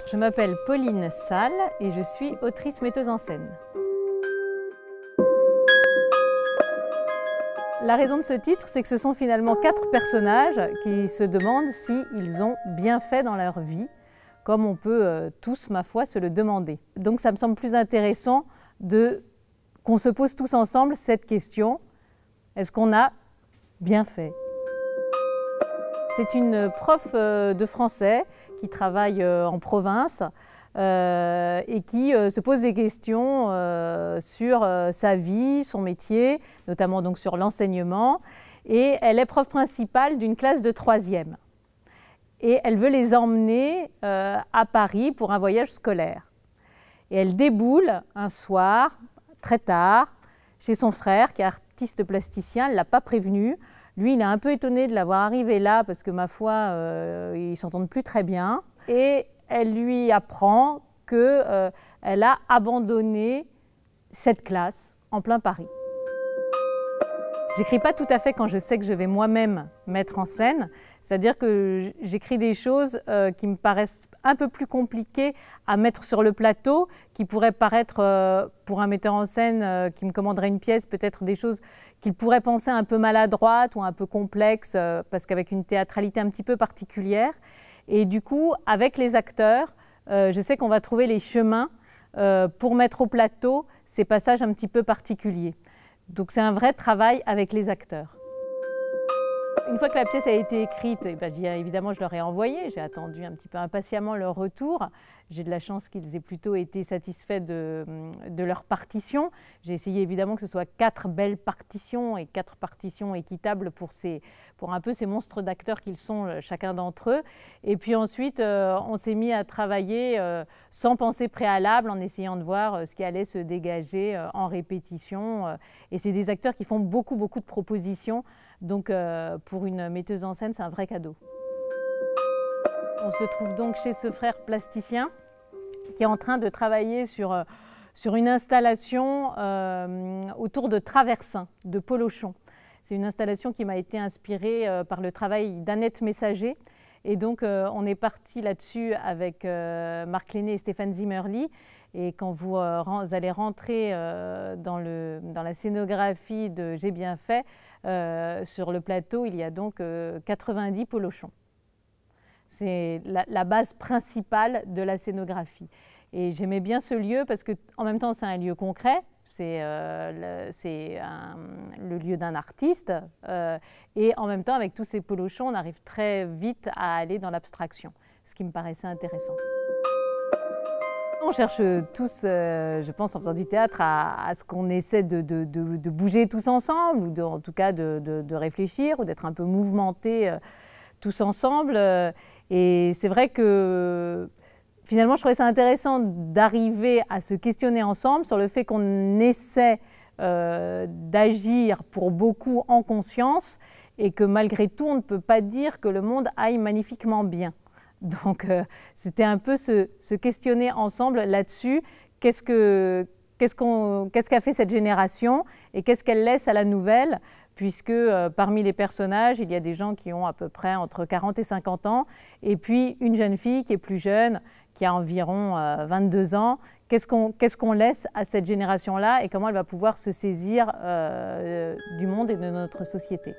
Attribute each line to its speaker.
Speaker 1: Je m'appelle Pauline Salle et je suis autrice-metteuse en scène. La raison de ce titre, c'est que ce sont finalement 4 personnages qui se demandent s'ils ont bien fait dans leur vie, comme on peut tous, ma foi, se le demander. Donc ça me semble plus intéressant qu'on se pose tous ensemble cette question, est-ce qu'on a bien fait ? C'est une prof de français qui travaille en province et qui se pose des questions sur sa vie, son métier, notamment donc sur l'enseignement. Et elle est prof principale d'une classe de 3e. Et elle veut les emmener à Paris pour un voyage scolaire. Et elle déboule un soir, très tard, chez son frère qui est artiste plasticien, elle ne l'a pas prévenu. Lui, il est un peu étonné de l'avoir arrivé là parce que, ma foi, ils ne s'entendent plus très bien. Et elle lui apprend qu'elle a abandonné cette classe en plein Paris. J'écris pas tout à fait quand je sais que je vais moi-même mettre en scène, c'est-à-dire que j'écris des choses qui me paraissent un peu plus compliquées à mettre sur le plateau, qui pourraient paraître pour un metteur en scène qui me commanderait une pièce, peut-être des choses qu'il pourrait penser un peu maladroites ou un peu complexes, parce qu'avec une théâtralité un petit peu particulière. Et du coup, avec les acteurs, je sais qu'on va trouver les chemins pour mettre au plateau ces passages un petit peu particuliers. Donc c'est un vrai travail avec les acteurs. Une fois que la pièce a été écrite, évidemment je leur ai envoyé, j'ai attendu un petit peu impatiemment leur retour. J'ai de la chance qu'ils aient plutôt été satisfaits de leur partition. J'ai essayé évidemment que ce soit 4 belles partitions et 4 partitions équitables pour un peu ces monstres d'acteurs qu'ils sont chacun d'entre eux. Et puis ensuite, on s'est mis à travailler sans pensée préalable, en essayant de voir ce qui allait se dégager en répétition. Et c'est des acteurs qui font beaucoup de propositions. Donc pour une metteuse en scène, c'est un vrai cadeau. On se trouve donc chez ce frère plasticien qui est en train de travailler sur une installation autour de traversins, de polochons. C'est une installation qui m'a été inspirée par le travail d'Annette Messager. Et donc on est parti là-dessus avec Marc Lenné et Stéphane Zimmerli. Et quand vous allez rentrer dans la scénographie de J'ai bien fait, sur le plateau, il y a donc 90 polochons. C'est la base principale de la scénographie. Et j'aimais bien ce lieu parce qu'en même temps, c'est un lieu concret, c'est le lieu d'un artiste. Et en même temps, avec tous ces polochons, on arrive très vite à aller dans l'abstraction, ce qui me paraissait intéressant. On cherche tous, je pense, en faisant du théâtre, à ce qu'on essaie de bouger tous ensemble, ou en tout cas de réfléchir, ou d'être un peu mouvementés tous ensemble. Et c'est vrai que finalement, je trouvais ça intéressant d'arriver à se questionner ensemble sur le fait qu'on essaie d'agir pour beaucoup en conscience, et que malgré tout, on ne peut pas dire que le monde aille magnifiquement bien. Donc c'était un peu se questionner ensemble là-dessus, qu'est-ce qu'a fait cette génération et qu'est-ce qu'elle laisse à la nouvelle, puisque parmi les personnages, il y a des gens qui ont à peu près entre 40 et 50 ans, et puis une jeune fille qui est plus jeune, qui a environ 22 ans. Qu'est-ce qu'on laisse à cette génération-là et comment elle va pouvoir se saisir du monde et de notre société ?